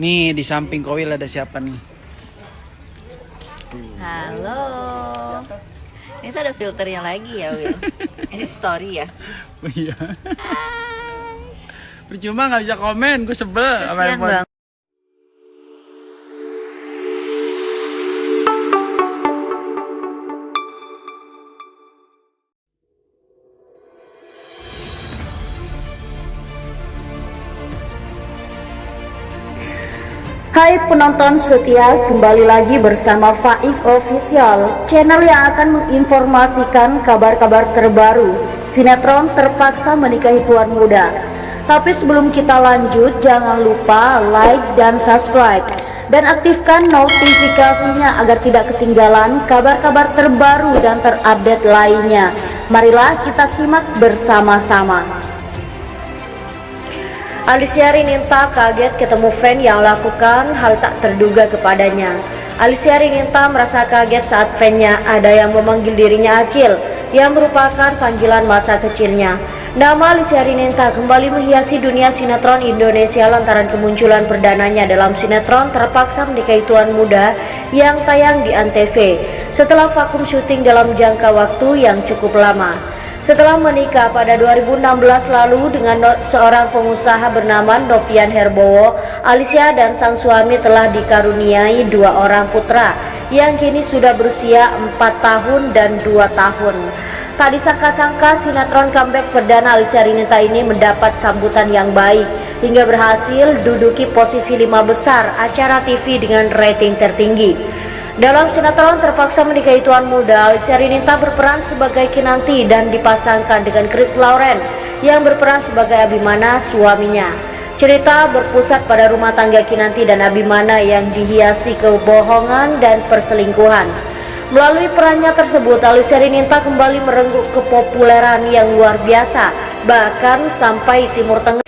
Nih di samping Kowil ada siapa nih? Halo. Ini tuh ada filternya lagi ya, Will. Ini story ya. Oh iya. Percuma nggak bisa komen, gue sebel sama Kasian handphone. bang. Hai penonton setia, kembali lagi bersama Faik Official, channel yang akan menginformasikan kabar-kabar terbaru sinetron Terpaksa Menikahi Tuan Muda. Tapi sebelum kita lanjut, jangan lupa like dan subscribe dan aktifkan notifikasinya agar tidak ketinggalan kabar-kabar terbaru dan terupdate lainnya. Marilah kita simak bersama-sama. Alicia Rininta kaget ketemu fan yang lakukan hal tak terduga kepadanya. Alicia Rininta merasa kaget saat fannya ada yang memanggil dirinya Acil, yang merupakan panggilan masa kecilnya. Nama Alicia Rininta kembali menghiasi dunia sinetron Indonesia lantaran kemunculan perdananya dalam sinetron Terpaksa Menikahi Tuan Muda yang tayang di Antv setelah vakum syuting dalam jangka waktu yang cukup lama. Setelah menikah pada 2016 lalu dengan seorang pengusaha bernama Novian Herbowo, Alicia dan sang suami telah dikaruniai 2 orang putra yang kini sudah berusia 4 tahun dan 2 tahun. Tak disangka-sangka sinetron comeback perdana Alicia Rininta ini mendapat sambutan yang baik hingga berhasil duduki posisi 5 besar acara TV dengan rating tertinggi. Dalam sinetron Terpaksa Menikahi Tuan Muda, Alicia Rininta berperan sebagai Kinanti dan dipasangkan dengan Chris Lauren yang berperan sebagai Abimana, suaminya. Cerita berpusat pada rumah tangga Kinanti dan Abimana yang dihiasi kebohongan dan perselingkuhan. Melalui perannya tersebut, Alicia Rininta kembali merenggut kepopuleran yang luar biasa, bahkan sampai Timur Tengah.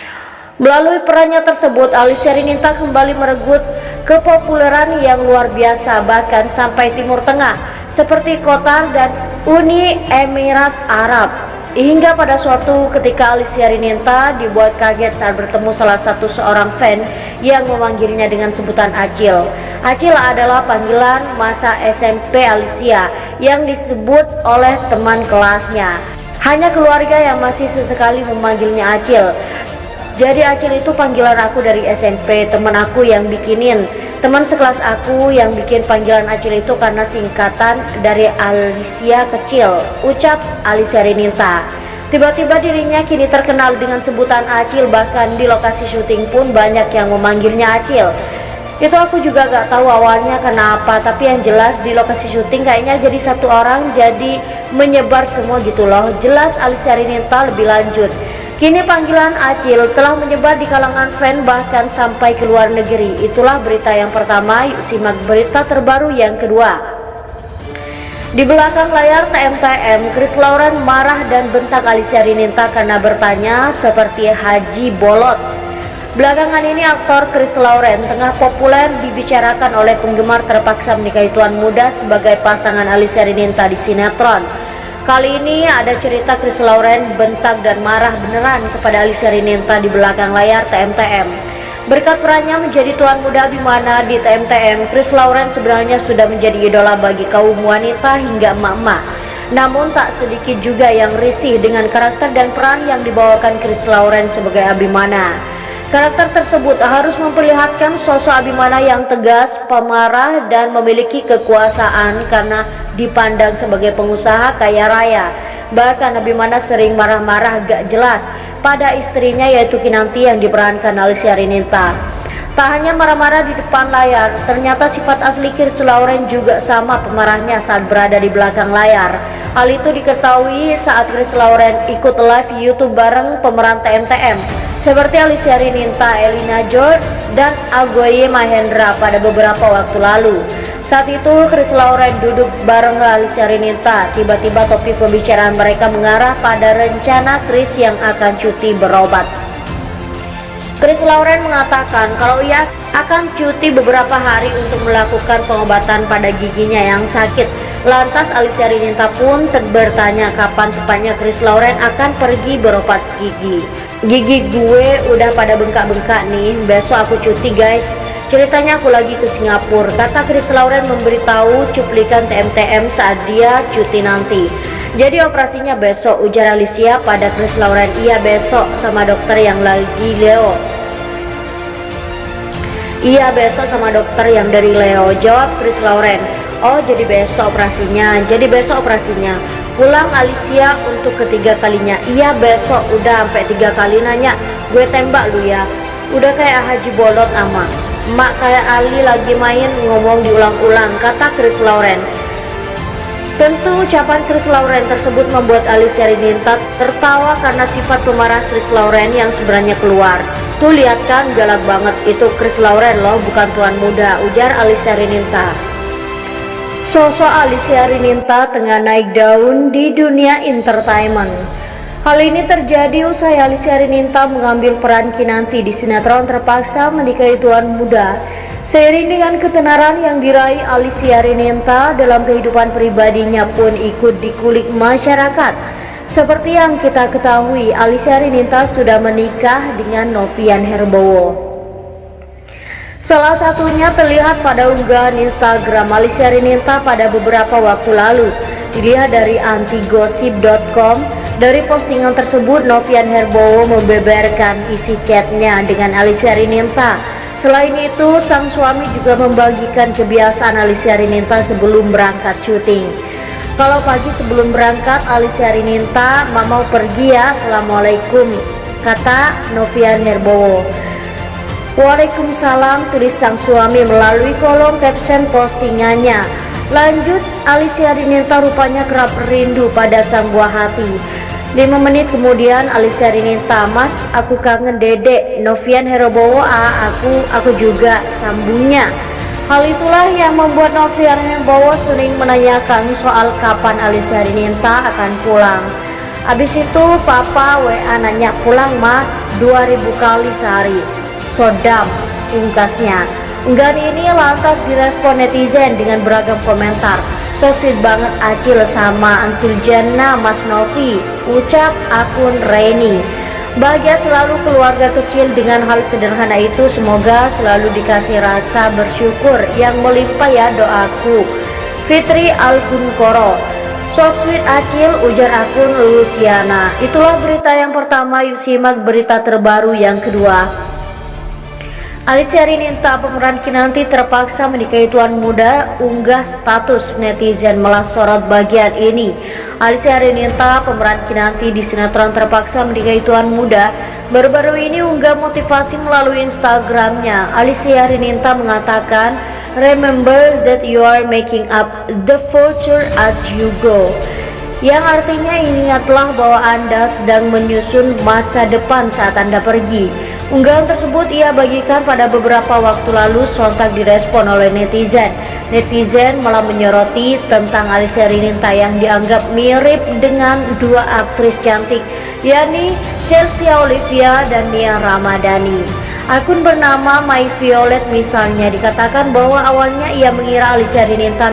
Melalui perannya tersebut, Alicia Rininta kembali merenggut kepopuleran yang luar biasa bahkan sampai Timur Tengah seperti Qatar dan Uni Emirat Arab. Hingga pada suatu ketika Alicia Rininta dibuat kaget saat bertemu salah satu seorang fan yang memanggilnya dengan sebutan Acil. Acil adalah panggilan masa SMP Alicia yang disebut oleh teman kelasnya. Hanya keluarga yang masih sesekali memanggilnya Acil. Jadi Acil itu panggilan aku dari SMP, teman aku yang bikinin. Teman sekelas aku yang bikin panggilan Acil itu karena singkatan dari Alicia kecil, ucap Alicia Rininta. Tiba-tiba dirinya kini terkenal dengan sebutan Acil, bahkan di lokasi syuting pun banyak yang memanggilnya Acil. Itu aku juga gak tahu awalnya kenapa, tapi yang jelas di lokasi syuting kayaknya jadi satu orang jadi menyebar semua gitu loh. Jelas Alicia Rininta lebih lanjut. Kini panggilan Acil telah menyebar di kalangan fan bahkan sampai ke luar negeri. Itulah berita yang pertama, yuk simak berita terbaru yang kedua. Di belakang layar TMTM, Chris Lauren marah dan bentak Alicia Rininta karena bertanya seperti Haji Bolot. Belakangan ini aktor Chris Lauren tengah populer dibicarakan oleh penggemar Terpaksa Menikahi Tuan Muda sebagai pasangan Alicia Rininta di sinetron. Kali ini ada cerita Chris Lauren bentak dan marah beneran kepada Alicia Rininta di belakang layar TMTM. Berkat perannya menjadi Tuan Muda Abimana di TMTM, Chris Lauren sebenarnya sudah menjadi idola bagi kaum wanita hingga emak-emak. Namun tak sedikit juga yang risih dengan karakter dan peran yang dibawakan Chris Lauren sebagai Abimana. Karakter tersebut harus memperlihatkan sosok Abimana yang tegas, pemarah, dan memiliki kekuasaan karena dipandang sebagai pengusaha kaya raya. Bahkan Abimana sering marah-marah gak jelas pada istrinya yaitu Kinanti yang diperankan Alicia Rininta. Tak hanya marah-marah di depan layar, ternyata sifat asli Chris Lauren juga sama pemarahnya saat berada di belakang layar. Hal itu diketahui saat Chris Lauren ikut live YouTube bareng pemeran TMTM seperti Alicia Rininta, Elina George, dan Agoye Mahendra pada beberapa waktu lalu. Saat itu Chris Lauren duduk bareng Alicia Rininta. Tiba-tiba topik pembicaraan mereka mengarah pada rencana Chris yang akan cuti berobat. Chris Lauren mengatakan kalau ia akan cuti beberapa hari untuk melakukan pengobatan pada giginya yang sakit. Lantas Alicia Rininta pun bertanya kapan tepatnya Chris Lauren akan pergi berobat gigi. Gigi gue udah pada bengkak-bengkak nih, besok aku cuti guys. Ceritanya aku lagi ke Singapura, kata Chris Lauren memberitahu cuplikan TMTM saat dia cuti nanti. Jadi operasinya besok, ujar Alicia pada Chris Lauren. Iya besok sama dokter yang lagi Leo. Iya besok sama dokter yang dari Leo, jawab Chris Lauren. Oh jadi besok operasinya. Pulang Alicia untuk ketiga kalinya. Iya besok, udah sampai 3 kali nanya. Gue tembak lu ya. Udah kayak Haji Bolot ama. Mak kayak Ali lagi main ngomong diulang-ulang, kata Chris Lauren. Tentu ucapan Chris Lauren tersebut membuat Alicia Rininta tertawa karena sifat pemarah Chris Lauren yang sebenarnya keluar. Tuh lihat kan, galak banget, itu Chris Lauren loh, bukan tuan muda, ujar Alicia Rininta. Sosok Alicia Rininta tengah naik daun di dunia entertainment. Hal ini terjadi usai Alicia Rininta mengambil peran Kinanti di sinetron Terpaksa Menikahi Tuan Muda. Seiring dengan ketenaran yang diraih Alicia Rininta dalam kehidupan pribadinya pun ikut dikulik masyarakat. Seperti yang kita ketahui, Alicia Rininta sudah menikah dengan Novian Herbowo. Salah satunya terlihat pada unggahan Instagram Alicia Rininta pada beberapa waktu lalu. Dilihat dari antigosip.com, dari postingan tersebut Novian Herbowo membeberkan isi chatnya dengan Alicia Rininta. Selain itu, sang suami juga membagikan kebiasaan Alicia Rininta sebelum berangkat syuting. Kalau pagi sebelum berangkat, Alicia Rininta, "Mak mau pergi ya, assalamualaikum," kata Novian Herbowo. "Waalaikumsalam," tulis sang suami melalui kolom caption postingannya. Lanjut, Alicia Rininta rupanya kerap rindu pada sang buah hati. 5 menit kemudian Alicia Rininta, "Mas, aku kangen Dedek." Novian Herbowo, aku juga," sambungnya. Hal itulah yang membuat Novian Herbowo sering menanyakan soal kapan Alicia Rininta akan pulang. Abis itu papa WA nanya, "Pulang mah 2000 kali sehari." Sodam, ungkasnya. Unggahan ini lantas direspon netizen dengan beragam komentar. "So sweet banget Acil sama Until Jenna Mas Novi," ucap akun Reni. "Bahagia selalu keluarga kecil dengan hal sederhana itu, semoga selalu dikasih rasa bersyukur yang melimpah ya doaku." Fitri Alkunkoro, "So sweet Acil," ujar akun Luciana. Itulah berita yang pertama, yuk simak berita terbaru yang kedua. Alicia Rininta, pemeran Kinanti Terpaksa Menikahi Tuan Muda, unggah status, netizen malah sorot bagian ini. Alicia Rininta, pemeran Kinanti di sinetron Terpaksa Menikahi Tuan Muda, baru-baru ini unggah motivasi melalui Instagramnya. Alicia Rininta mengatakan, "Remember that you are making up the future as you go," yang artinya ingatlah bahwa Anda sedang menyusun masa depan saat Anda pergi. Unggahan tersebut ia bagikan pada beberapa waktu lalu, sontak direspon oleh netizen. Netizen malah menyoroti tentang Alicia Rininta yang dianggap mirip dengan dua aktris cantik, yakni Chelsea Olivia dan Nia Ramadhani. Akun bernama My Violet misalnya dikatakan bahwa awalnya ia mengira Alicia Rininta